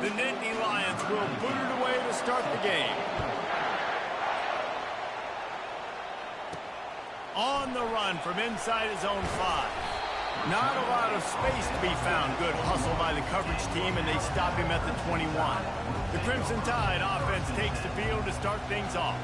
The Nittany Lions will boot it away to start the game. On the run from inside his own 5. Not a lot of space to be found. Good hustle by the coverage team, and they stop him at the 21. The Crimson Tide offense takes the field to start things off.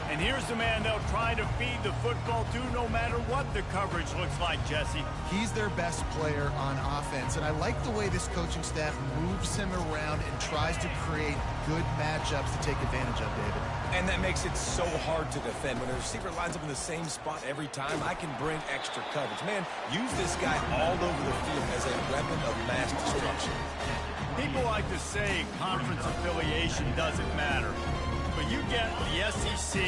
And here's the man they'll try to feed the football to no matter what the coverage looks like, Jesse. He's their best player on offense, and I like the way this coaching staff moves him around and tries to create good matchups to take advantage of, David. And that makes it so hard to defend. When a receiver lines up in the same spot every time, I can bring extra coverage. Man, use this guy all over the field as a weapon of mass destruction. People like to say conference affiliation doesn't matter. But you get the SEC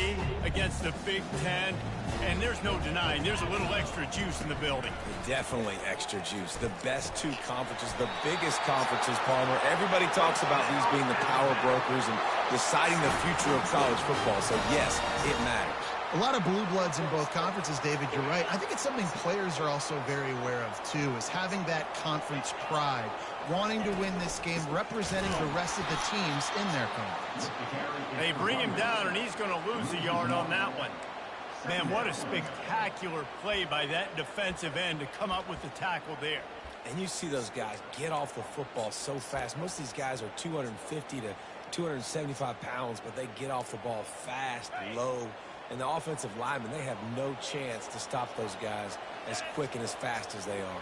against the Big Ten, and there's no denying there's a little extra juice in the building. Definitely extra juice. The best two conferences, the biggest conferences, Palmer. Everybody talks about these being the power brokers and deciding the future of college football. So, yes, it matters. A lot of blue bloods in both conferences, David, you're right. I think it's something players are also very aware of, too, is having that conference pride, wanting to win this game, representing the rest of the teams in their conference. They bring him down, and he's going to lose a yard on that one. Man, what a spectacular play by that defensive end to come up with the tackle there. And you see those guys get off the football so fast. Most of these guys are 250 to 275 pounds, but they get off the ball fast, low. And the offensive linemen, they have no chance to stop those guys as quick and as fast as they are.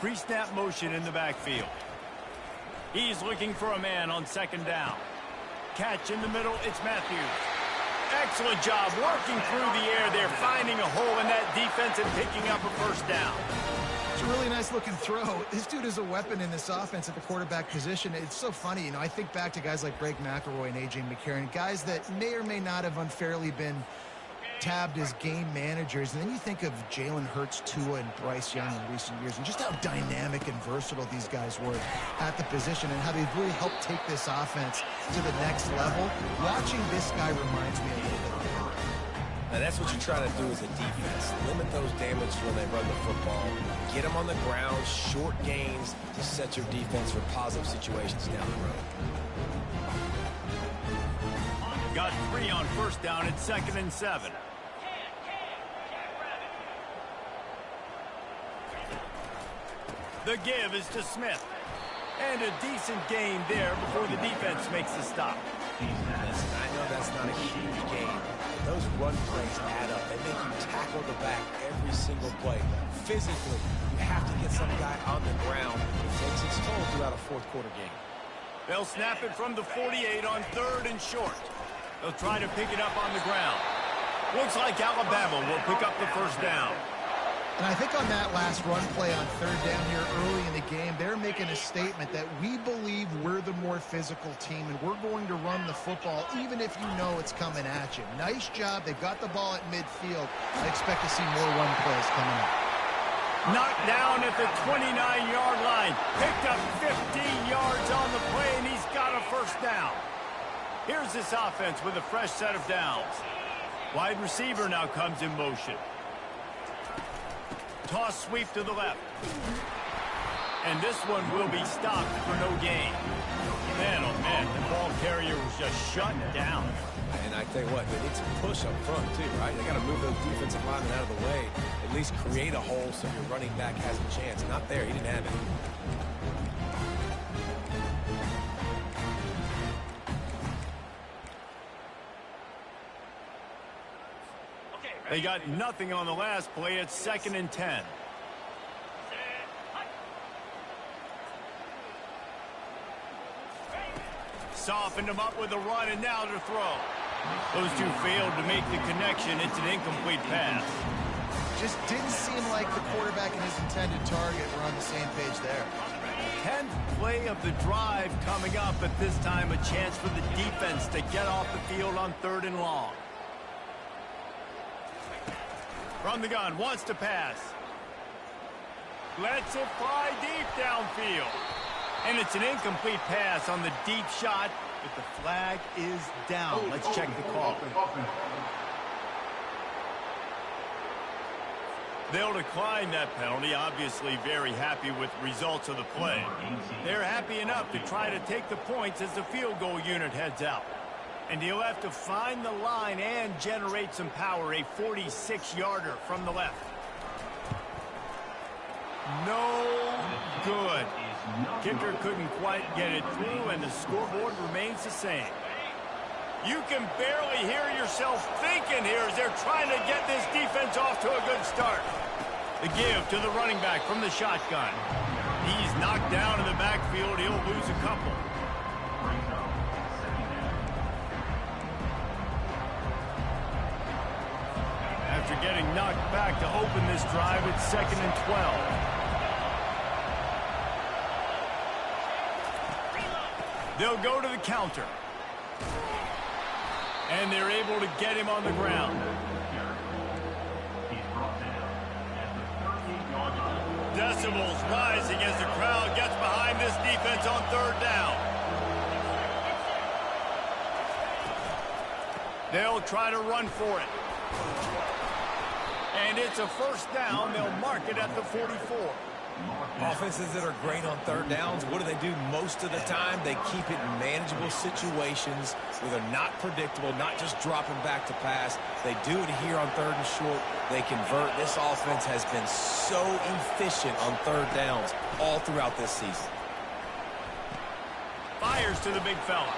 Pre-snap motion in the backfield. He's looking for a man on second down. Catch in the middle, it's Matthews. Excellent job working through the air there, finding a hole in that defense and picking up a first down. It's a really nice-looking throw. This dude is a weapon in this offense at the quarterback position. It's so funny, you know, I think back to guys like Greg McElroy and A.J. McCarron, guys that may or may not have unfairly been tabbed as game managers. And then you think of Jalen Hurts, Tua, and Bryce Young in recent years, and just how dynamic and versatile these guys were at the position and how they've really helped take this offense to the next level. Watching this guy reminds me a little bit of him. Now that's what you try to do as a defense. Limit those damages when they run the football. Get them on the ground, short gains to set your defense for positive situations down the road. Got 3 on first down at 2nd and 7. The give is to Smith. And a decent gain there before the defense makes the stop. Listen, I know that's not a huge gain. Those run plays add up. They make you tackle the back every single play. Physically, you have to get some guy on the ground. It takes its toll throughout a fourth quarter game. They'll snap it from the 48 on 3rd and short. They'll try to pick it up on the ground. Looks like Alabama will pick up the first down. And I think on that last run play on 3rd down here early in the game, they're making a statement that we believe we're the more physical team and we're going to run the football even if you know it's coming at you. Nice job. They've got the ball at midfield. I expect to see more run plays coming up. Knocked down at the 29-yard line. Picked up 15 yards on the play, and he's got a first down. Here's this offense with a fresh set of downs. Wide receiver now comes in motion. Toss sweep to the left. And this one will be stopped for no gain. Man, oh man, the ball carrier was just shut down. And I tell you what, they need to push up front too, right? They got to move those defensive linemen out of the way. At least create a hole so your running back has a chance. Not there, he didn't have it. They got nothing on the last play. It's 2nd and 10. Softened him up with a run, and now to throw. Those two failed to make the connection. It's an incomplete pass. Just didn't seem like the quarterback and his intended target were on the same page there. 10th play of the drive coming up, but this time a chance for the defense to get off the field on 3rd and long. From the gun, wants to pass. Lets it fly deep downfield. And it's an incomplete pass on the deep shot, but the flag is down. Let's check the call. They'll decline that penalty, obviously very happy with the results of the play. They're happy enough to try to take the points as the field goal unit heads out. And he'll have to find the line and generate some power, a 46-yarder from the left. No good. Kicker couldn't quite get it through, and the scoreboard remains the same. You can barely hear yourself thinking here as they're trying to get this defense off to a good start. The give to the running back from the shotgun. He's knocked down in the backfield. He'll lose a couple. After getting knocked back to open this drive, it's 2nd and 12. They'll go to the counter. And they're able to get him on the ground. Decibels rising as the crowd gets behind this defense on 3rd down. They'll try to run for it. And it's a 1st down. They'll mark it at the 44. Offenses that are great on 3rd downs, what do? Most of the time? They keep it in manageable situations where they're not predictable, not just dropping back to pass. They do it here on 3rd and short. They convert. This offense has been so efficient on 3rd downs all throughout this season. Fires to the big fella.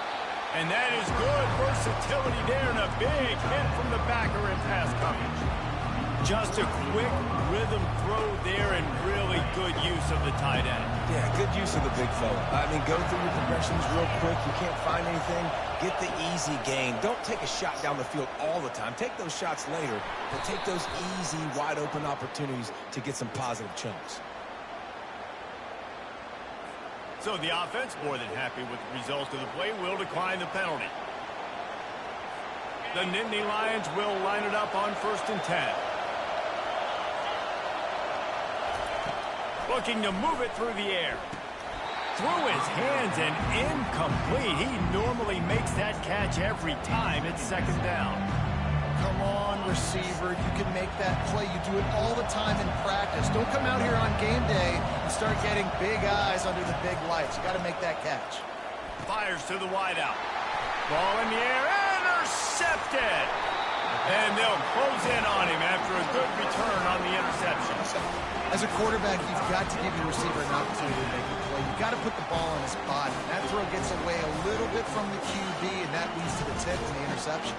And that is good versatility there, and a big hit from the backer in pass coverage. Just a quick rhythm throw there and really good use of the tight end. Yeah, good use of the big fella. I mean, go through your progressions real quick. You can't find anything. Get the easy gain. Don't take a shot down the field all the time. Take those shots later, but take those easy, wide-open opportunities to get some positive chunks. So the offense, more than happy with the result of the play, will decline the penalty. The Nittany Lions will line it up on 1st and 10. Looking to move it through the air. Through his hands and incomplete. He normally makes that catch every time. It's 2nd down. Come on, receiver. You can make that play. You do it all the time in practice. Don't come out here on game day and start getting big eyes under the big lights. You got to make that catch. Fires to the wideout. Ball in the air. Intercepted. And they'll close in on him after a good return on the interception. As a quarterback, you've got to give your receiver an opportunity to make a play. You've got to put the ball on his body. That throw gets away a little bit from the QB, and that leads to the tip and the interception.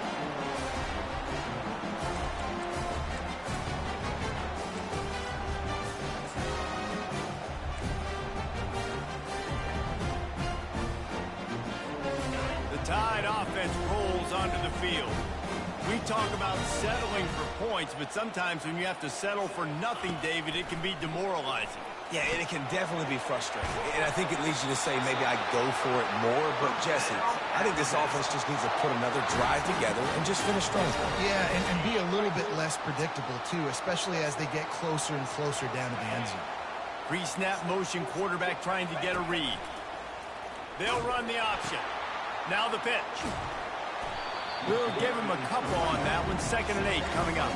The Tide offense rolls onto the field. We talk about settling for points, but sometimes when you have to settle for nothing, David, it can be demoralizing. Yeah, and it can definitely be frustrating. And I think it leads you to say maybe I go for it more. But, Jesse, I think this offense just needs to put another drive together and just finish strong. Yeah, and be a little bit less predictable, too, especially as they get closer and closer down to the end zone. Pre-snap motion, quarterback trying to get a read. They'll run the option. Now the pitch. We'll give him a couple on that one. 2nd and 8 coming up.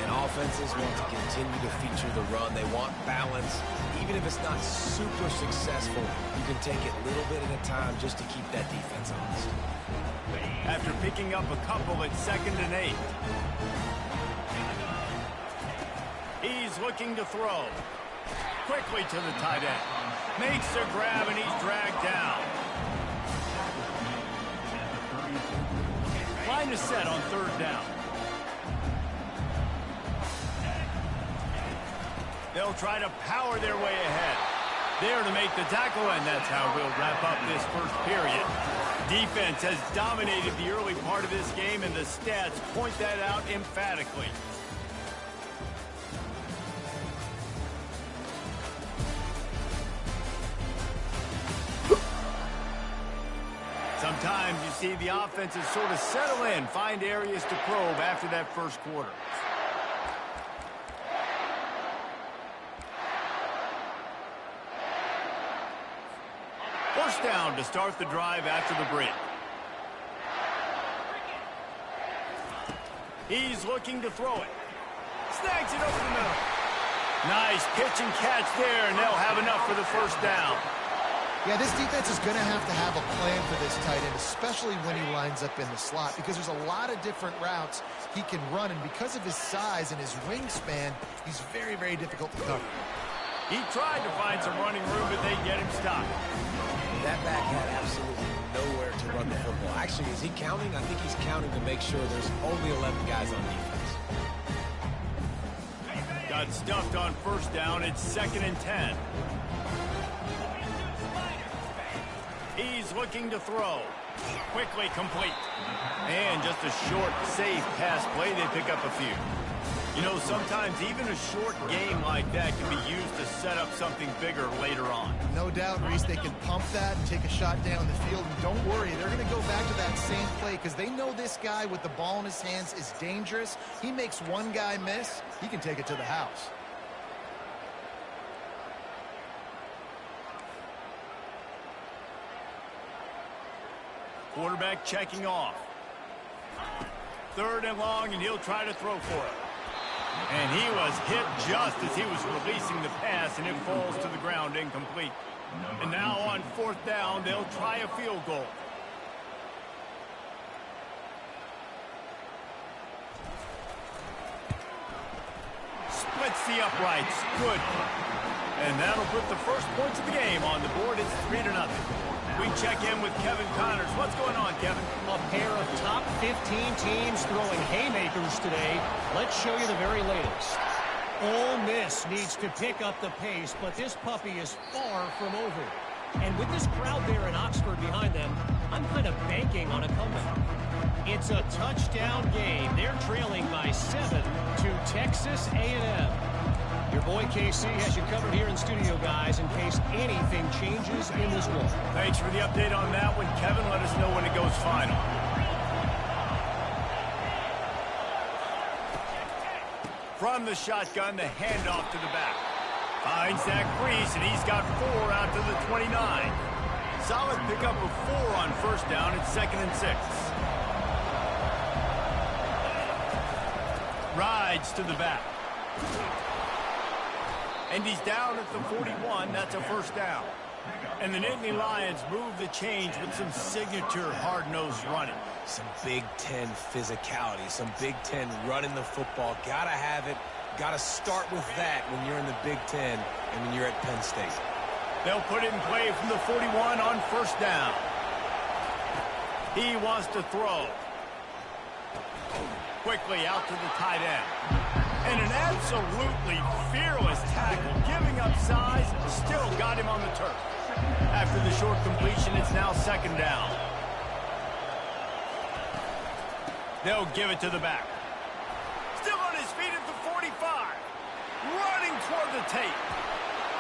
And offenses want to continue to feature the run. They want balance. Even if it's not super successful, you can take it little bit at a time just to keep that defense honest. After picking up a couple, it's 2nd and 8. He's looking to throw. Quickly to the tight end. Makes the grab, and he's dragged down. Line is set on 3rd down. They'll try to power their way ahead. There to make the tackle, and that's how we'll wrap up this first period. Defense has dominated the early part of this game, and the stats point that out emphatically. Sometimes you see the offenses sort of settle in, find areas to probe after that first quarter. First down to start the drive after the break. He's looking to throw it. Snags it over the middle. Nice pitch and catch there, and they'll have enough for the first down. Yeah, this defense is going to have a plan for this tight end, especially when he lines up in the slot, because there's a lot of different routes he can run, and because of his size and his wingspan, he's very, very difficult to cover. He tried to find some running room, but they get him stopped. That back had absolutely nowhere to run the football. Actually, is he counting? I think he's counting to make sure there's only 11 guys on defense. Got stuffed on first down. It's 2nd and 10. He's looking to throw. Quickly complete. And just a short, safe pass play. They pick up a few. You know, sometimes even a short game like that can be used to set up something bigger later on. No doubt, Reese, they can pump that and take a shot down the field. And don't worry, they're going to go back to that same play because they know this guy with the ball in his hands is dangerous. He makes one guy miss, he can take it to the house. Quarterback checking off. 3rd and long, and he'll try to throw for it. And he was hit just as he was releasing the pass, and it falls to the ground incomplete. And now on 4th down, they'll try a field goal. Splits the uprights. Good. And that'll put the first points of the game on the board. It's 3-0. We check in with Kevin Connors. What's going on, Kevin? A pair of top 15 teams throwing haymakers today. Let's show you the very latest. Ole Miss needs to pick up the pace, but this puppy is far from over. And with this crowd there in Oxford behind them, I'm kind of banking on a comeback. It's a touchdown game. They're trailing by 7 to Texas A&M. Your boy KC has you covered here in studio, guys, in case anything changes in this one. Thanks for the update on that one, Kevin. Let us know when it goes final. From the shotgun, the handoff to the back. Finds that crease, and he's got 4 out to the 29. Solid pickup of 4 on first down. It's 2nd and 6. Rides to the back. And he's down at the 41. That's a first down. And the Nittany Lions move the change with some signature hard-nosed running. Some Big Ten physicality, some Big Ten running the football. Gotta have it. Gotta start with that when you're in the Big Ten and when you're at Penn State. They'll put it in play from the 41 on first down. He wants to throw. Quickly out to the tight end. And an absolutely fearless tackle, giving up size, still got him on the turf. After the short completion, it's now 2nd down. They'll give it to the back. Still on his feet at the 45. Running toward the tape.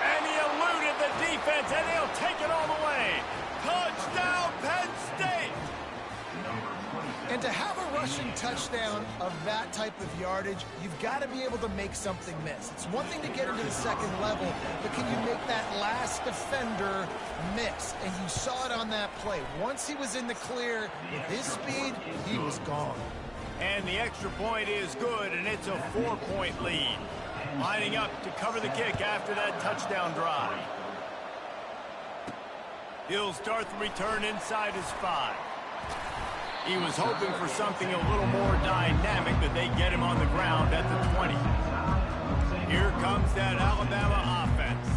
And he eluded the defense, and he'll take it all the way. Touchdown, Penn State! And to have a rushing touchdown of that type of yardage, you've got to be able to make something miss. It's one thing to get into the second level, but can you make that last defender miss? And you saw it on that play. Once he was in the clear, with his speed, he was gone. And the extra point is good, and it's a 4-point lead. Lining up to cover the kick after that touchdown drive. He'll start the return inside his 5. He was hoping for something a little more dynamic, but they get him on the ground at the 20. Here comes that Alabama offense.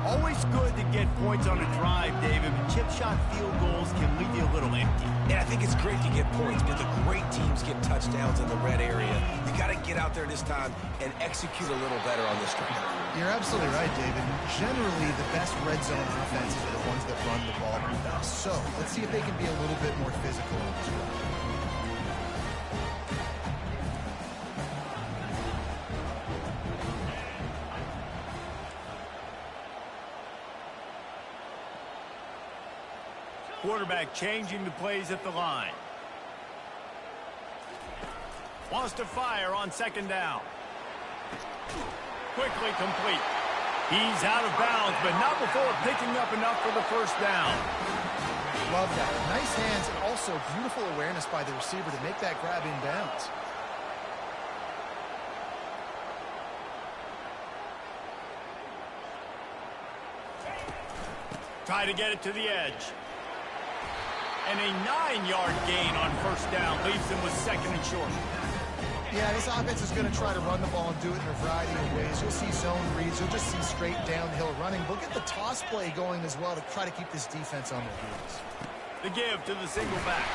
Always good to get points on a drive, David, but chip shot field goals can leave you a little empty. And I think it's great to get points, but the great teams get touchdowns in the red area. You got to get out there this time and execute a little better on this drive. You're absolutely right, David. Generally, the best red zone offenses are the ones that run the ball the best. So let's see if they can be a little bit more physical in this drive. Quarterback changing the plays at the line. Wants to fire on 2nd down. Quickly complete. He's out of bounds, but not before picking up enough for the first down. Love that. Nice hands and also beautiful awareness by the receiver to make that grab in bounds. Try to get it to the edge. And a 9-yard gain on first down leaves them with 2nd and short. Yeah, this offense is going to try to run the ball and do it in a variety of ways. You'll see zone reads. You'll just see straight downhill running. We'll get the toss play going as well to try to keep this defense on their heels. The give to the single back.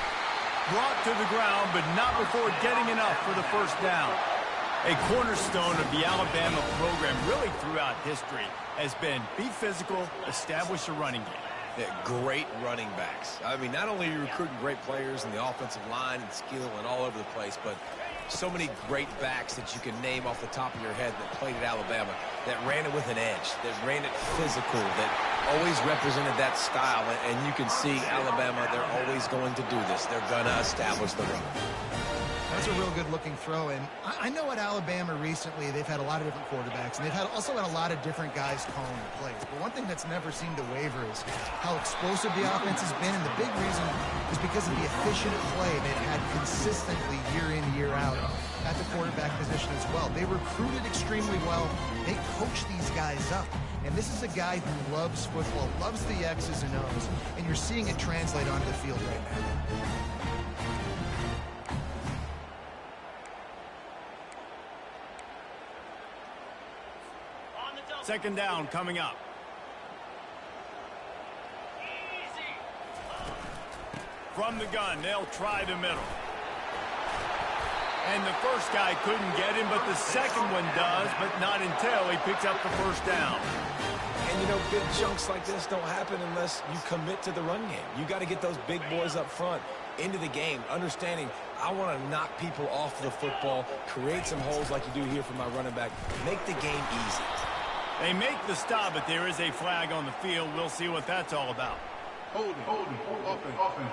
Brought to the ground, but not before getting enough for the first down. A cornerstone of the Alabama program really throughout history has been be physical, establish a running game. Yeah, great running backs. I mean, not only are you recruiting great players in the offensive line and skill and all over the place, but so many great backs that you can name off the top of your head that played at Alabama, that ran it with an edge, that ran it physical, that always represented that style. And you can see Alabama, they're always going to do this. They're going to establish the run. That's a real good-looking throw, and I know at Alabama recently they've had a lot of different quarterbacks, and they've also had a lot of different guys calling the plays. But one thing that's never seemed to waver is how explosive the offense has been, and the big reason is because of the efficient play they've had consistently year in, year out at the quarterback position as well. They recruited extremely well. They coach these guys up. And this is a guy who loves football, loves the X's and O's, and you're seeing it translate onto the field right now. 2nd down coming up. From the gun, they'll try the middle. And the first guy couldn't get him, but the second one does, but not until he picks up the first down. And, you know, big chunks like this don't happen unless you commit to the run game. You got to get those big boys up front into the game, understanding I want to knock people off the football, create some holes like you do here for my running back, make the game easy. They make the stop, but there is a flag on the field. We'll see what that's all about. Holding, offense.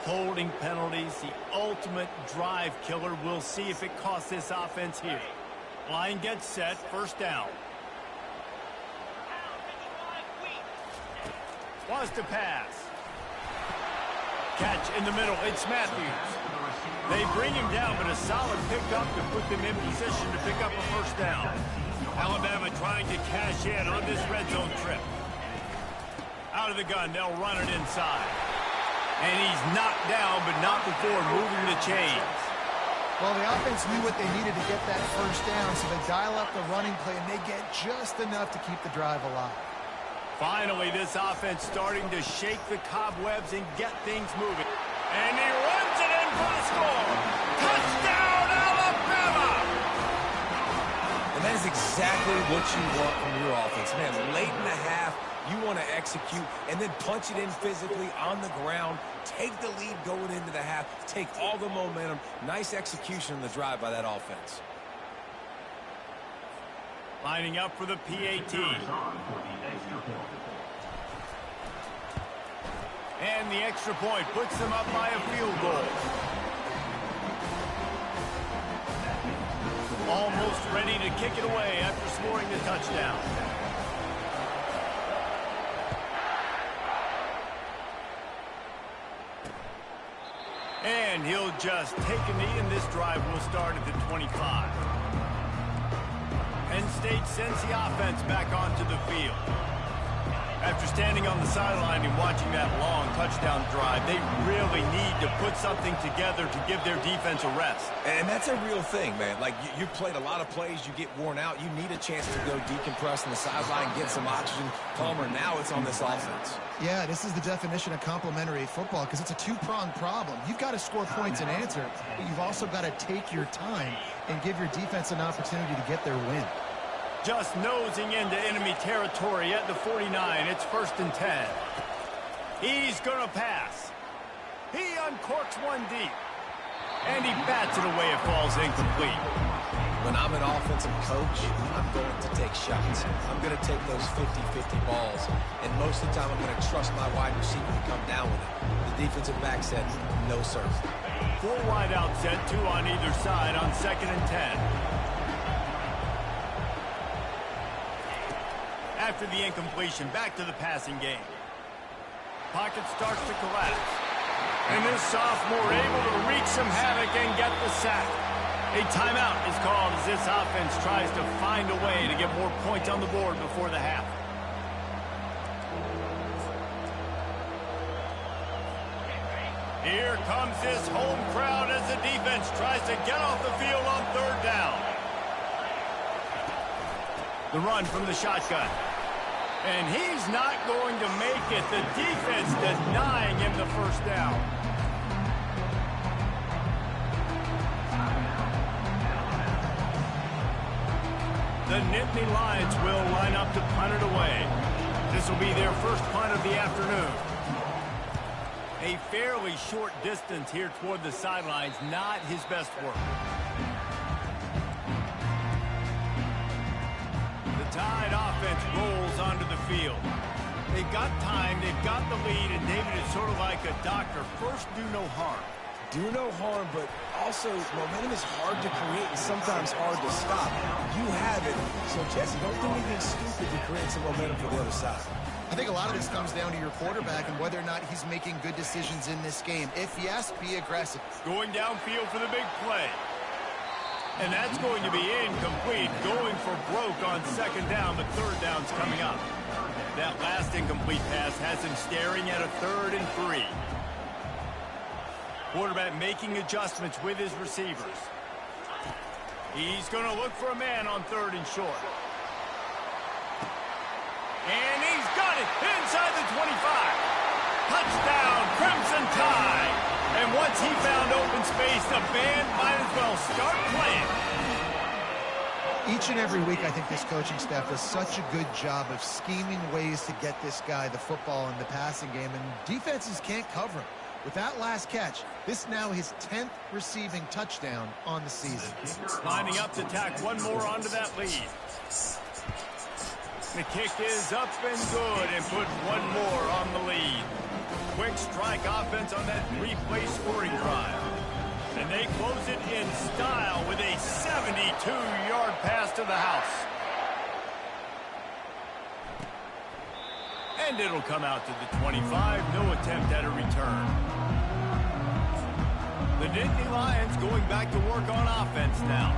Holding penalties, the ultimate drive killer. We'll see if it costs this offense here. Line gets set, first down. Wants to pass. Catch in the middle, it's Matthews. They bring him down, but a solid pickup to put them in position to pick up a first down. Alabama trying to cash in on this red zone trip. Out of the gun, they'll run it inside. And he's knocked down, but not before moving the chains. Well, the offense knew what they needed to get that first down, so they dial up the running play, and they get just enough to keep the drive alive. Finally, this offense starting to shake the cobwebs and get things moving. And he runs it in for the score. Touchdown, Alabama! And that is exactly what you want from your offense. Man, late in the half, you want to execute and then punch it in physically on the ground. Take the lead going into the half. Take all the momentum. Nice execution on the drive by that offense. Lining up for the PAT. And the extra point puts them up by a field goal. Almost ready to kick it away after scoring the touchdown. And he'll just take a knee, and this drive will start at the 25. Penn State sends the offense back onto the field. After standing on the sideline and watching that long touchdown drive, they really need to put something together to give their defense a rest. And that's a real thing, man. Like, you've played a lot of plays, you get worn out, you need a chance to go decompress on the sideline, get some oxygen. Palmer, now it's on this offense. Yeah, this is the definition of complementary football because it's a two-pronged problem. You've got to score points and answer, but you've also got to take your time and give your defense an opportunity to get their win. Just nosing into enemy territory at the 49. It's 1st and 10. He's going to pass. He uncorks one deep. And he bats it away. It falls incomplete. When I'm an offensive coach, I'm going to take shots. I'm going to take those 50-50 balls. And most of the time, I'm going to trust my wide receiver to come down with it. The defensive back said, no, sir. 4 wide out set, 2 on either side on 2nd and 10. After the incompletion, back to the passing game. Pocket starts to collapse. And this sophomore able to wreak some havoc and get the sack. A timeout is called as this offense tries to find a way to get more points on the board before the half. Here comes this home crowd as the defense tries to get off the field on third down. The run from the shotgun. And he's not going to make it. The defense denying him the first down. The Nittany Lions will line up to punt it away. This will be their first punt of the afternoon. A fairly short distance here toward the sidelines, not his best work. The Tide offense rolls onto the field. They've got time, they've got the lead, and David is sort of like a doctor. First, do no harm. Do no harm, but also momentum is hard to create and sometimes hard to stop. You have it, so Jesse, don't do anything stupid to create some momentum for the other side. I think a lot of this comes down to your quarterback and whether or not he's making good decisions in this game. If yes, be aggressive. Going downfield for the big play. And that's going to be incomplete. Going for broke on second down, but third down's coming up. That last incomplete pass has him staring at a 3rd and 3. Quarterback making adjustments with his receivers. He's going to look for a man on 3rd and short. And he's got it inside the 25. Touchdown, Crimson Tide. And once he found open space, the band might as well start playing. Each and every week, I think this coaching staff does such a good job of scheming ways to get this guy the football in the passing game, and defenses can't cover him. With that last catch, this now his 10th receiving touchdown on the season. Lining up to tack one more onto that lead. The kick is up and good and put one more on the lead. Quick strike offense on that 3-play scoring drive. And they close it in style with a 72-yard pass to the house. And it'll come out to the 25. No attempt at a return. The Nittany Lions going back to work on offense now.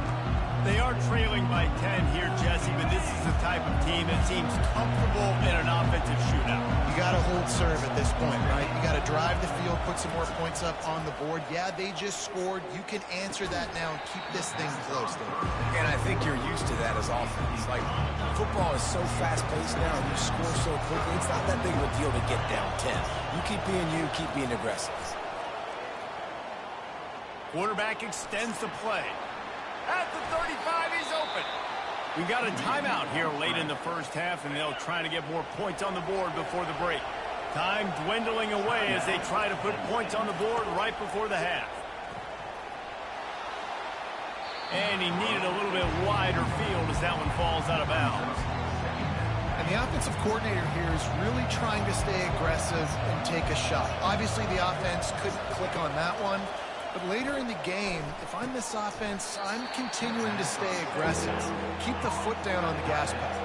They are trailing by 10 here, Jesse, but this is the type of team that seems comfortable in an offensive shootout. You got to hold serve at this point, right? You got to drive the field, put some more points up on the board. Yeah, they just scored. You can answer that now and keep this thing close, though. And I think you're used to that as offense. Like, football is so fast-paced now, and you score so quickly. It's not that big of a deal to get down 10. You keep being aggressive. Quarterback extends the play. At the 35, he's open. We got a timeout here late in the first half, and they'll try to get more points on the board before the break. Time dwindling away as they try to put points on the board right before the half. And he needed a little bit wider field as that one falls out of bounds. And the offensive coordinator here is really trying to stay aggressive and take a shot. Obviously, the offense couldn't click on that one. But later in the game, if I'm this offense, I'm continuing to stay aggressive. Keep the foot down on the gas pedal.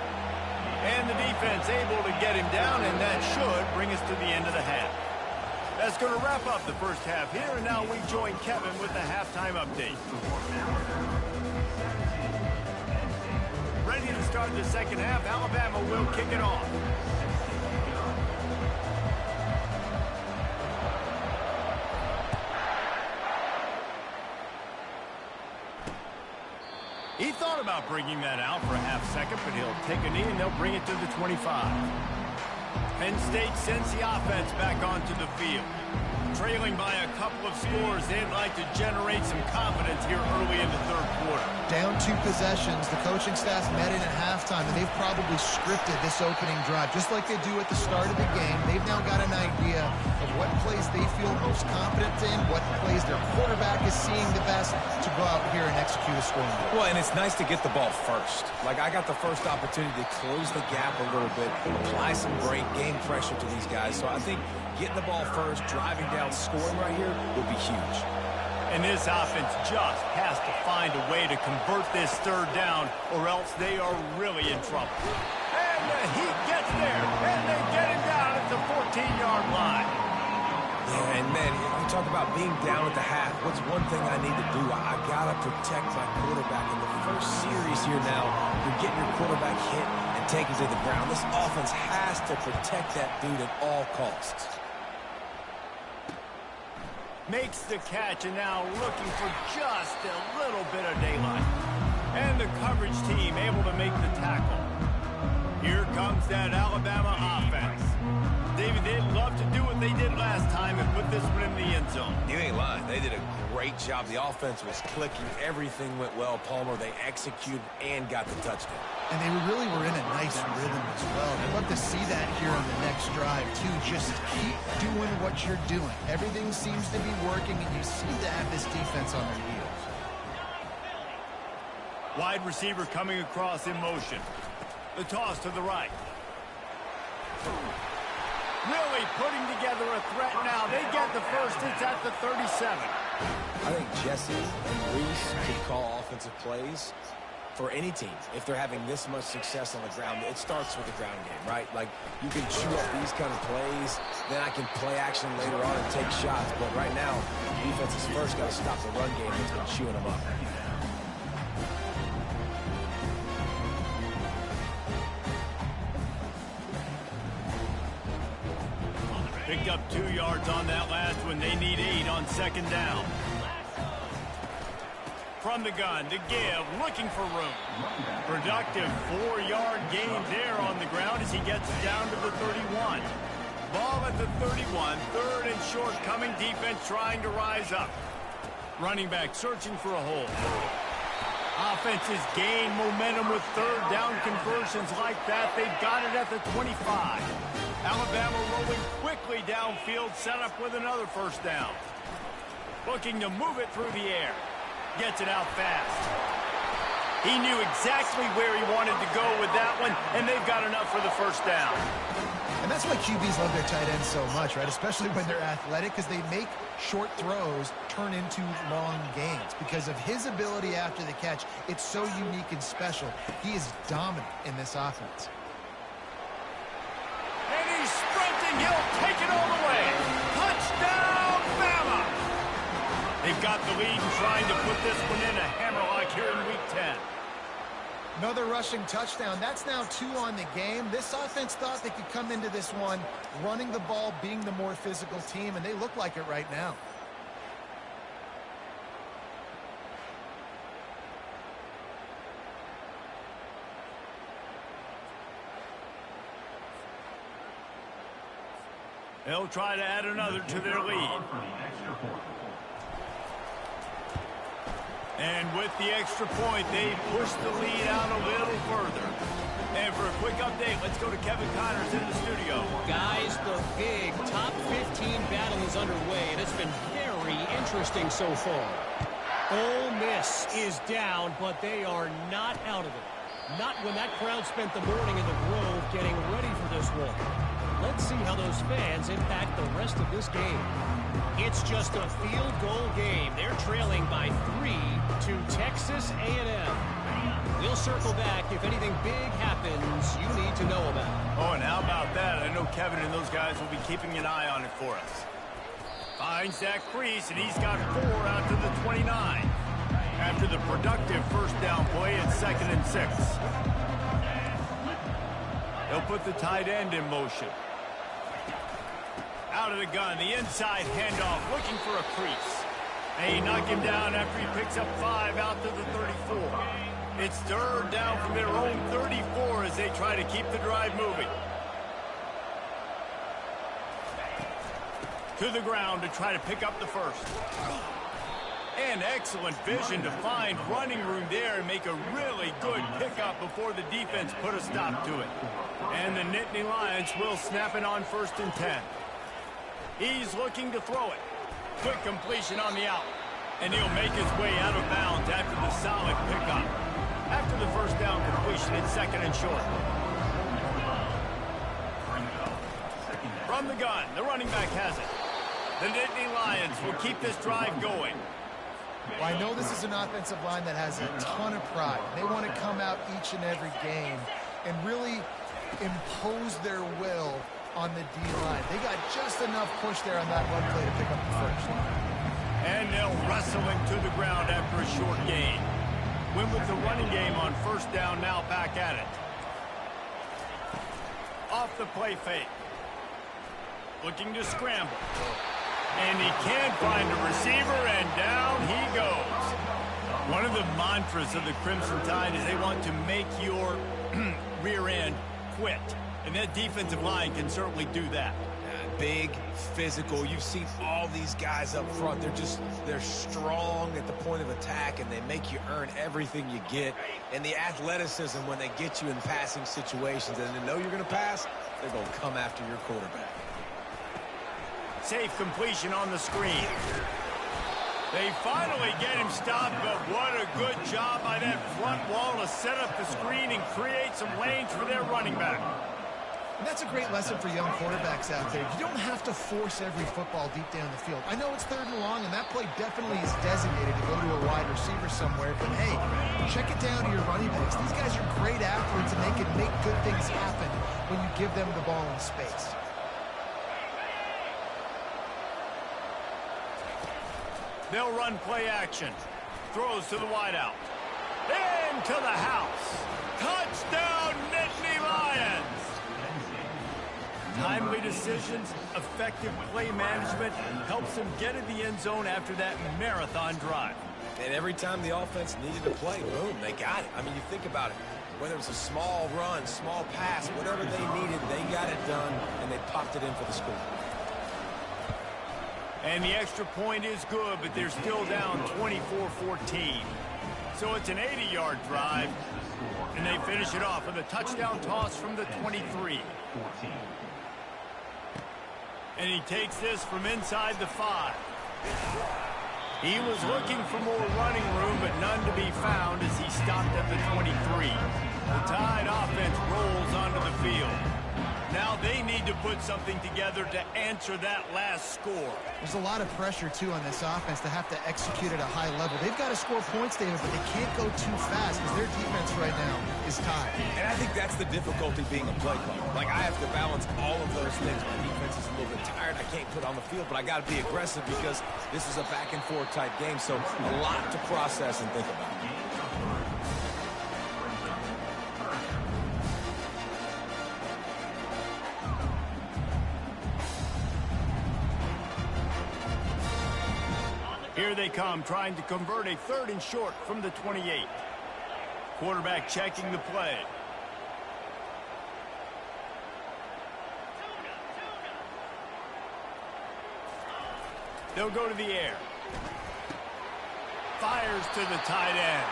And the defense able to get him down, and that should bring us to the end of the half. That's going to wrap up the first half here, and now we join Kevin with the halftime update. Ready to start the second half. Alabama will kick it off. He thought about bringing that out for a half second, but he'll take a knee and they'll bring it to the 25. Penn State sends the offense back onto the field. Trailing by a couple of scores, they'd like to generate some confidence here early in the third quarter. Down 2 possessions, the coaching staff met in at halftime, and they've probably scripted this opening drive. Just like they do at the start of the game, they've now got an idea of what plays they feel most confident in, what plays their quarterback is seeing the best to go out here and execute a scoring goal. Well, and it's nice to get the ball first. Like, I got the first opportunity to close the gap a little bit, apply some great game pressure to these guys. So I think getting the ball first, driving down, scoring right here would be huge. And this offense just has to find a way to convert this third down, or else they are really in trouble. And he gets there, and they get him down at the 14-yard line. Yeah, and man, you talk about being down at the half. What's one thing I need to do? I got to protect my quarterback. In the first series here now, you're getting your quarterback hit and taken to the ground. This offense has to protect that dude at all costs. Makes the catch, and now looking for just a little bit of daylight. And the coverage team able to make the tackle. Here comes that Alabama offense. David, they'd love to do what they did last time and put this one in the end zone. You ain't lying. They did a great job. The offense was clicking. Everything went well, Palmer. They executed and got the touchdown. And they really were in a nice rhythm as well. I'd love to see that here on the next drive, too. Just keep doing what you're doing. Everything seems to be working, and you seem to have this defense on their heels. Wide receiver coming across in motion. The toss to the right. Really putting together a threat now. They get the first. It's at the 37. I think Jesse and Reese could call offensive plays for any team. If they're having this much success on the ground, it starts with the ground game, right? Like, you can chew up these kind of plays, then I can play action later on and take shots. But right now, defense has first got to stop the run game that's been chewing them up. Picked up 2 yards on that last one. They need 8 on second down. From the gun to give, looking for room. Productive 4-yard gain there on the ground as he gets down to the 31. Ball at the 31, third and short, coming defense trying to rise up. Running back searching for a hole. Offenses gain momentum with third down conversions like that. They've got it at the 25. Alabama rolling quickly downfield, set up with another first down. Looking to move it through the air. Gets it out fast. He knew exactly where he wanted to go with that one, and they've got enough for the first down. And that's why QBs love their tight ends so much, right? Especially when they're athletic, because they make short throws turn into long gains. Because of his ability after the catch, it's so unique and special. He is dominant in this offense. And he's sprinting. He'll take it all the way. Touchdown, Bama! They've got the lead and trying to put this one in a hammer like here in Week 10. Another rushing touchdown. That's now 2 on the game. This offense thought they could come into this one running the ball, being the more physical team, and they look like it right now. They'll try to add another to their lead. And with the extra point, they push the lead out a little further. And for a quick update, let's go to Kevin Connors in the studio. Guys, the big top 15 battle is underway, and it's been very interesting so far. Ole Miss is down, but they are not out of it. Not when that crowd spent the morning in the Grove getting ready for this one. Let's see how those fans impact the rest of this game. It's just a field goal game. They're trailing by 3 to Texas A&M. We'll circle back if anything big happens you need to know about. Oh, and how about that? I know Kevin and those guys will be keeping an eye on it for us. Finds that crease, and he's got 4 out to the 29. After the productive first down play, it's 2nd and 6. They'll put the tight end in motion. Out of the gun, the inside handoff, looking for a crease. They knock him down after he picks up 5 out to the 34. It's 3rd down from their own 34 as they try to keep the drive moving. To the ground to try to pick up the first. And excellent vision to find running room there and make a really good pickup before the defense put a stop to it. And the Nittany Lions will snap it on 1st and 10. He's looking to throw it. Quick completion on the out. And he'll make his way out of bounds after the solid pickup. After the first down completion, it's 2nd and short. From the gun, the running back has it. The Nittany Lions will keep this drive going. Well, I know this is an offensive line that has a ton of pride. They want to come out each and every game and really impose their will on the D-line. They got just enough push there on that run play to pick up the first. And they'll wrestle him to the ground after a short gain. Win with the running game on first down, now back at it. Off the play fake. Looking to scramble. And he can't find a receiver, and down he goes. One of the mantras of the Crimson Tide is they want to make your rear end quit. And that defensive line can certainly do that. Big, physical. You've seen all these guys up front. They're strong at the point of attack, and they make you earn everything you get. And the athleticism when they get you in passing situations and they know you're going to pass, they're going to come after your quarterback. Safe completion on the screen. They finally get him stopped, but what a good job by that front wall to set up the screen and create some lanes for their running back. And that's a great lesson for young quarterbacks out there. You don't have to force every football deep down the field. I know it's 3rd and long, and that play definitely is designated to go to a wide receiver somewhere, but hey, check it down to your running backs. These guys are great athletes, and they can make good things happen when you give them the ball in space. They'll run play action. Throws to the wideout. Into the house. Touchdown, Nittany Lions! Timely decisions, effective play management helps them get in the end zone after that marathon drive. And every time the offense needed a play, boom, they got it. I mean, you think about it. Whether it's a small run, small pass, whatever they needed, they got it done, and they popped it in for the score. And the extra point is good, but they're still down 24-14. So it's an 80-yard drive, and they finish it off with a touchdown toss from the 23. And he takes this from inside the 5. He was looking for more running room, but none to be found as he stopped at the 23. The Tide offense rolls onto the field. Now they need to put something together to answer that last score. There's a lot of pressure, too, on this offense to have to execute at a high level. They've got to score points, David, but they can't go too fast because their defense right now is tied. And I think that's the difficulty being a play caller. Like, I have to balance all of those things. My defense is a little bit tired. I can't put on the field, but I got to be aggressive because this is a back-and-forth type game, so a lot to process and think about. Here they come, trying to convert a 3rd and short from the 28. Quarterback checking the play. They'll go to the air. Fires to the tight end.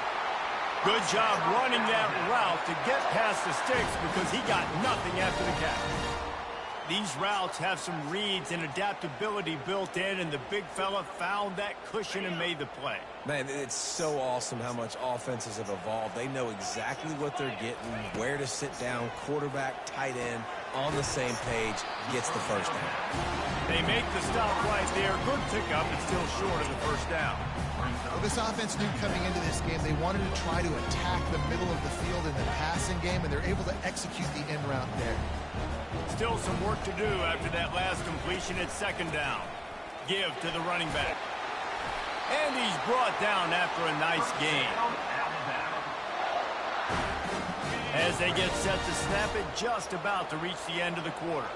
Good job running that route to get past the sticks because he got nothing after the catch. These routes have some reads and adaptability built in, and the big fella found that cushion and made the play. Man, it's so awesome how much offenses have evolved. They know exactly what they're getting, where to sit down, quarterback, tight end, on the same page, gets the first down. They make the stop right there. Good pickup, but still short of the first down. Well, this offense knew coming into this game they wanted to try to attack the middle of the field in the passing game, and they're able to execute the in route there. Still some work to do after that last completion at 2nd down. Give to the running back. And he's brought down after a nice gain. As they get set to snap it, just about to reach the end of the quarter.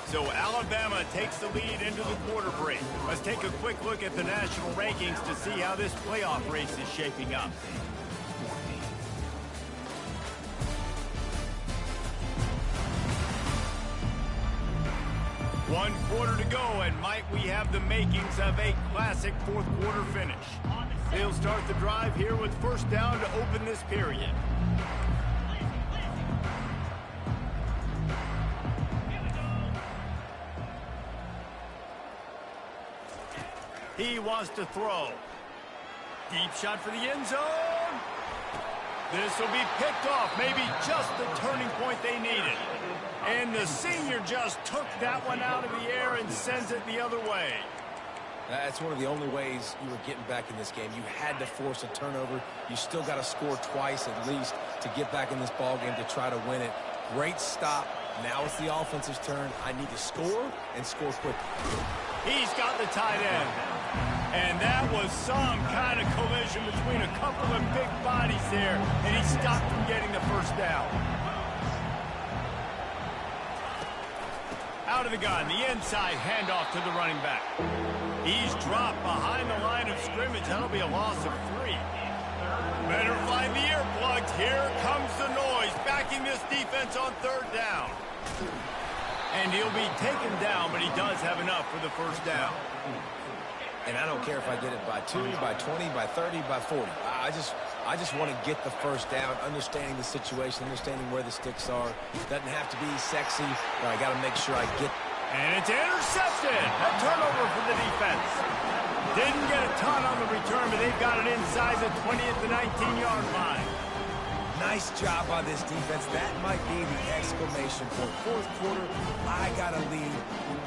So Alabama takes the lead into the quarter break. Let's take a quick look at the national rankings to see how this playoff race is shaping up. One quarter to go, and might we have the makings of a classic 4th quarter finish. They'll start the drive here with first down to open this period. He wants to throw. Deep shot for the end zone. This will be picked off. Maybe just the turning point they needed. And the senior just took that one out of the air and sends it the other way. That's one of the only ways you were getting back in this game. You had to force a turnover. You still got to score twice at least to get back in this ball game to try to win it. Great stop. Now it's the offense's turn. I need to score and score quickly. He's got the tight end. And that was some kind of collision between a couple of big bodies there, and he stopped from getting the first down. Out of the gun, the inside handoff to the running back. He's dropped behind the line of scrimmage. That'll be a loss of 3. Better find the earplugs. Here comes the noise, backing this defense on 3rd down. And he'll be taken down, but he does have enough for the first down. And I don't care if I get it by 2, by 20, by 30, by 40. I just want to get the first down, understanding the situation, understanding where the sticks are. Doesn't have to be sexy, but I got to make sure I get. And it's intercepted. A turnover for the defense. Didn't get a ton on the return, but they've got it inside the 20 at the 19-yard line. Nice job by this defense. That might be the exclamation point. 4th quarter, I got a lead.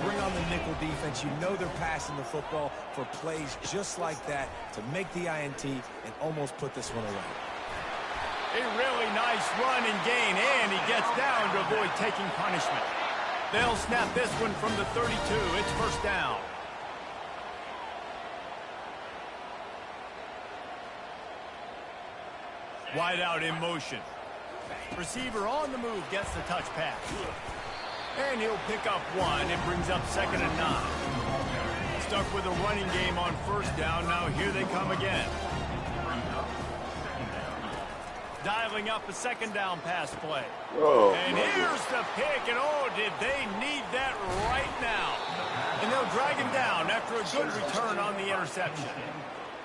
Bring on the nickel defense. You know they're passing the football for plays just like that to make the INT and almost put this one away. A really nice run and gain, and he gets down to avoid taking punishment. They'll snap this one from the 32. It's first down. Wide out in motion. Receiver on the move gets the touch pass. And he'll pick up 1. It brings up 2nd and 9. Stuck with a running game on first down. Now here they come again. Dialing up a 2nd down pass play. And here's the pick. And oh, did they need that right now. And they'll drag him down after a good return on the interception.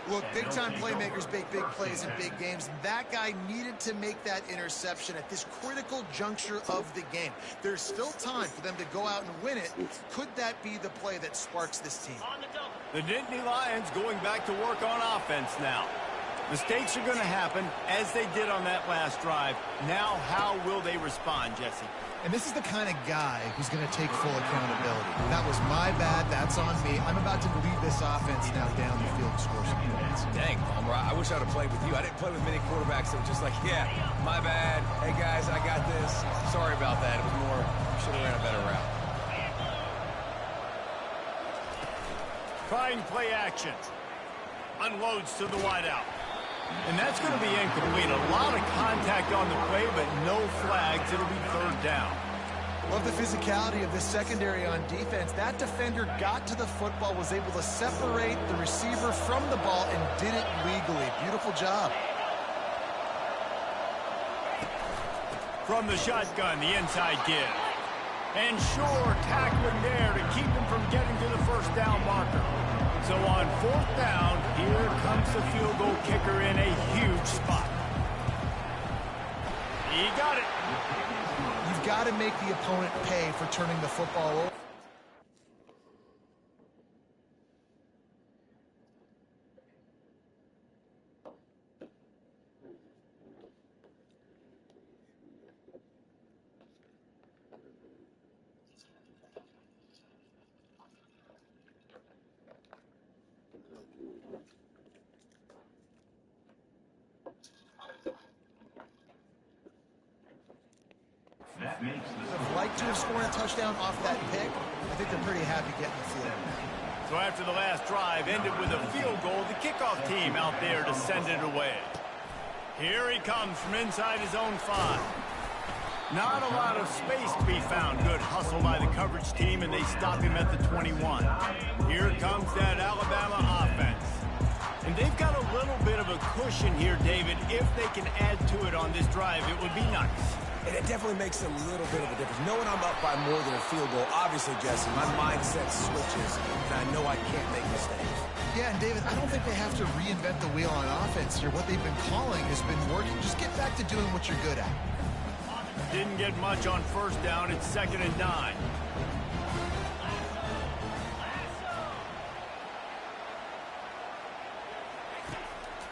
Look, big-time playmakers make big plays in big games. That guy needed to make that interception at this critical juncture of the game. There's still time for them to go out and win it. Could that be the play that sparks this team? The Nittany Lions going back to work on offense now. Mistakes are going to happen, as they did on that last drive. Now, how will they respond, Jesse? And this is the kind of guy who's going to take full accountability. That was my bad. That's on me. I'm about to lead this offense now down the field and score some points. Dang, Palmer, I wish I'd have played with you. I didn't play with many quarterbacks that were just like, yeah, my bad. Hey, guys, I got this. Sorry about that. It was more, should have ran a better route. Trying play action. Unloads to the wideout. And that's going to be incomplete. A lot of contact on the play, but no flags. It'll be 3rd down. Love the physicality of the secondary on defense. That defender got to the football, was able to separate the receiver from the ball, and did it legally. Beautiful job. From the shotgun, the inside give. And sure, tackling there to keep him from getting to the first down marker. So on 4th down, here comes the field goal kicker in a huge spot. He got it. You've got to make the opponent pay for turning the football over. Like to have scored a touchdown off that pick. I think they're pretty happy getting the field. So after the last drive ended with a field goal, the kickoff team out there to send it away. Here he comes from inside his own 5. Not a lot of space to be found. Good hustle by the coverage team, and they stop him at the 21. Here comes that Alabama offense. And they've got a little bit of a cushion here, David. If they can add to it on this drive, it would be nice. And it definitely makes a little bit of a difference. Knowing I'm up by more than a field goal, obviously, Jesse, my mindset switches, and I know I can't make mistakes. Yeah, and David, I don't think they have to reinvent the wheel on offense here. What they've been calling has been working. Just get back to doing what you're good at. Didn't get much on first down. It's 2nd and 9.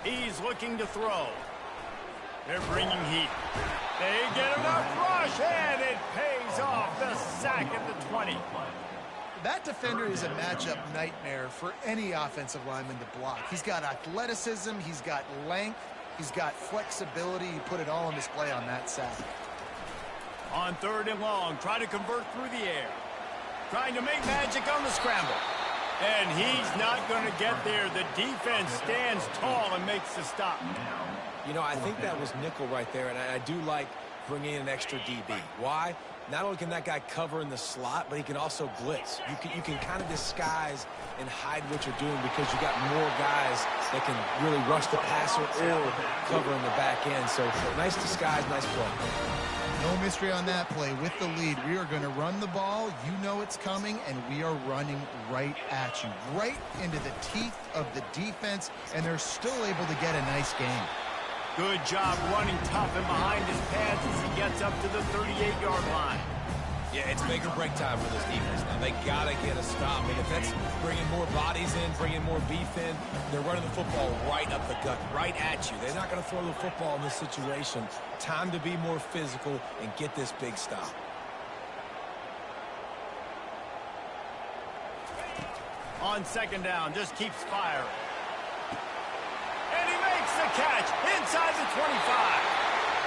He's looking to throw. They're bringing heat. They get enough rush, and it pays off. The sack at the 20. That defender is a matchup nightmare for any offensive lineman to block. He's got athleticism, he's got length, he's got flexibility. He put it all on display on that sack. On 3rd and long, try to convert through the air. Trying to make magic on the scramble. And he's not going to get there. The defense stands tall and makes the stop. You know, I think that was nickel right there, and I do like bringing in an extra DB. Why? Not only can that guy cover in the slot, but he can also blitz. You can kind of disguise and hide what you're doing because you got more guys that can really rush the passer or cover in the back end. So nice disguise, nice play. No mystery on that play. With the lead, we are going to run the ball. You know it's coming, and we are running right at you, right into the teeth of the defense, and they're still able to get a nice game. Good job running tough and behind his pads as he gets up to the 38-yard line. Yeah, it's make or break time for this defense. Now, they got to get a stop. And if that's bringing more bodies in, bringing more beef in, they're running the football right up the gut, right at you. They're not going to throw the football in this situation. Time to be more physical and get this big stop. On 2nd down, just keeps firing. And he makes the catch inside the 25.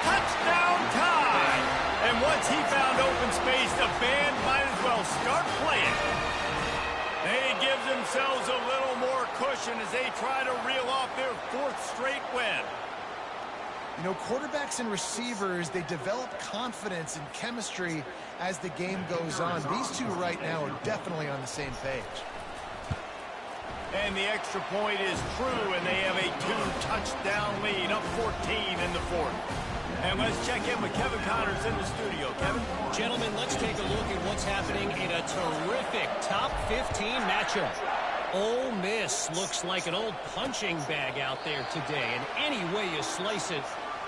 Touchdown time! And once he found open space, the band might as well start playing. They give themselves a little more cushion as they try to reel off their 4th straight win. You know, quarterbacks and receivers, they develop confidence and chemistry as the game goes on. These two right now are definitely on the same page. And the extra point is true, and they have a 2-touchdown lead, up 14 in the 4th. And let's check in with Kevin Connors in the studio. Kevin? Gentlemen, let's take a look at what's happening in a terrific top 15 matchup. Ole Miss looks like an old punching bag out there today. And any way you slice it,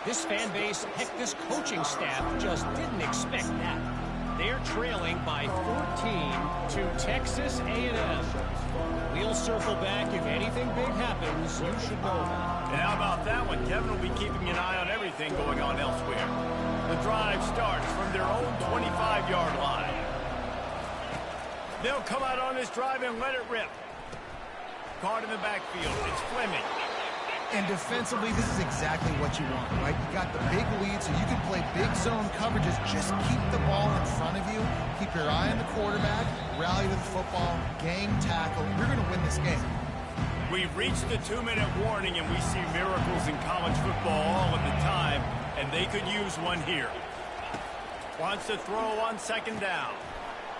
this fan base, heck, this coaching staff just didn't expect that. They're trailing by 14 to Texas A&M. We'll circle back. If anything big happens, you should know about it. And how about that one? Kevin will be keeping an eye on everything going on elsewhere. The drive starts from their own 25-yard line. They'll come out on this drive and let it rip. Caught in the backfield. It's Fleming. And defensively, this is exactly what you want, right? You got the big lead, so you can play big zone coverages. Just keep the ball in front of you. Keep your eye on the quarterback. Rally to the football. Gang tackle. You're going to win this game. We've reached the 2-minute warning, and we see miracles in college football all of the time, and they could use one here. Wants to throw on 2nd down.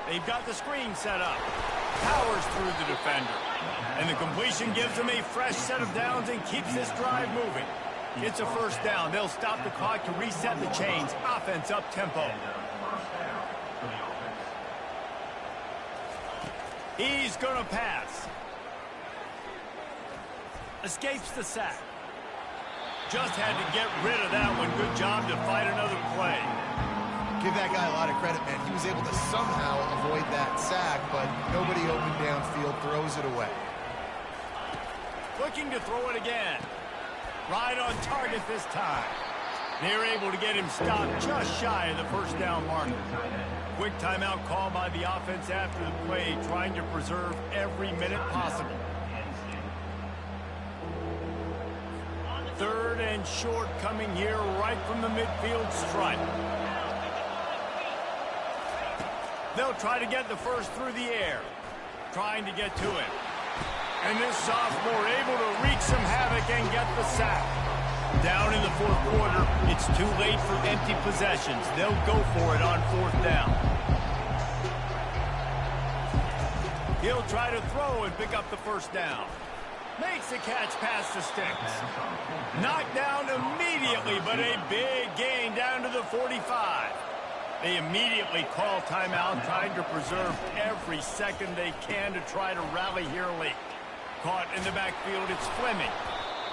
They've got the screen set up. Powers through the defender. And the completion gives them a fresh set of downs and keeps this drive moving. It's a 1st down. They'll stop the clock to reset the chains. Offense up tempo. He's going to pass. Escapes the sack. Just had to get rid of that one. Good job to fight another play. Give that guy a lot of credit, man. He was able to somehow avoid that sack, but nobody open downfield, throws it away. Looking to throw it again. Right on target this time. They're able to get him stopped just shy of the 1st down marker. Quick timeout call by the offense after the play, trying to preserve every minute possible. 3rd and short coming here right from the midfield stripe. They'll try to get the 1st through the air. Trying to get to him. And this sophomore able to wreak some havoc and get the sack. Down in the 4th quarter, it's too late for empty possessions. They'll go for it on 4th down. He'll try to throw and pick up the 1st down. Makes the catch past the sticks. Knocked down immediately, but a big gain down to the 45. They immediately call timeout, trying to preserve every second they can to try to rally here late. Caught in the backfield, it's Fleming.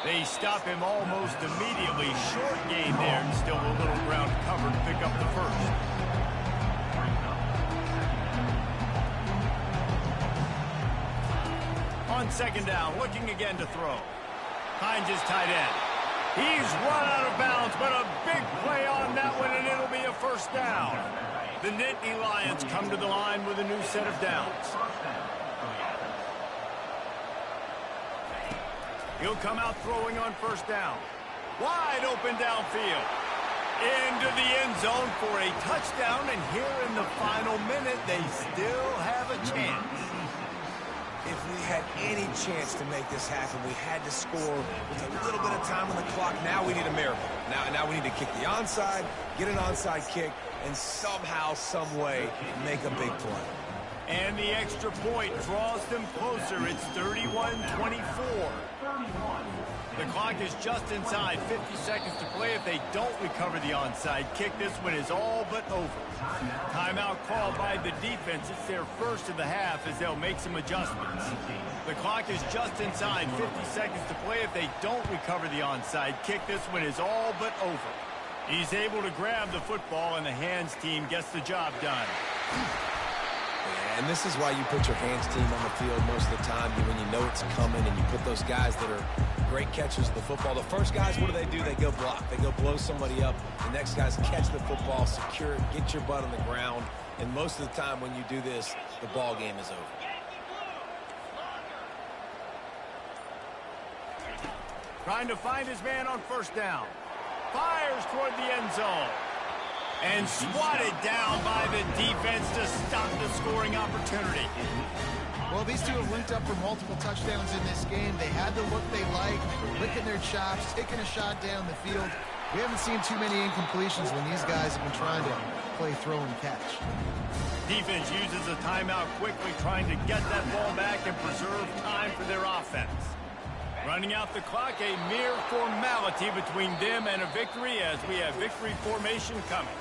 They stop him almost immediately. Short gain there, and still a little ground to cover to pick up the 1st. On 2nd down, looking again to throw. Finds his tight end. He's run out of bounds, but a big play on that one, and it'll be a 1st down. The Nittany Lions come to the line with a new set of downs. He'll come out throwing on first down. Wide open downfield. Into the end zone for a touchdown, and here in the final minute, they still have a chance. If we had any chance to make this happen, we had to score with a little bit of time on the clock. Now we need a miracle. Now we need to kick the onside, get an onside kick, and somehow, some way, make a big play. And the extra point draws them closer. It's 31-24. The clock is just inside 50 seconds to play. If they don't recover the onside kick, this one is all but over. Timeout called by the defense. It's their first of the half as they'll make some adjustments. The clock is just inside 50 seconds to play. If they don't recover the onside kick, this one is all but over. He's able to grab the football, and the hands team gets the job done. And this is why you put your hands team on the field most of the time when you know it's coming, and you put those guys that are great catchers of the football. The first guys, what do? They go block. They go blow somebody up. The next guys catch the football, secure it, get your butt on the ground. And most of the time when you do this, the ball game is over. Trying to find his man on first down. Fires toward the end zone. And swatted down by the defense to stop the scoring opportunity. Well, these two have linked up for multiple touchdowns in this game. They had the look they liked. They're licking their chops, taking a shot down the field. We haven't seen too many incompletions when these guys have been trying to play throw and catch. Defense uses a timeout quickly, trying to get that ball back and preserve time for their offense. Running out the clock, a mere formality between them and a victory as we have victory formation coming.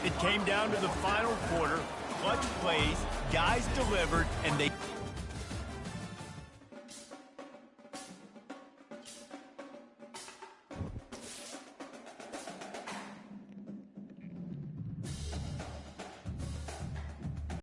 It came down to the final quarter, clutch plays, guys delivered, and they...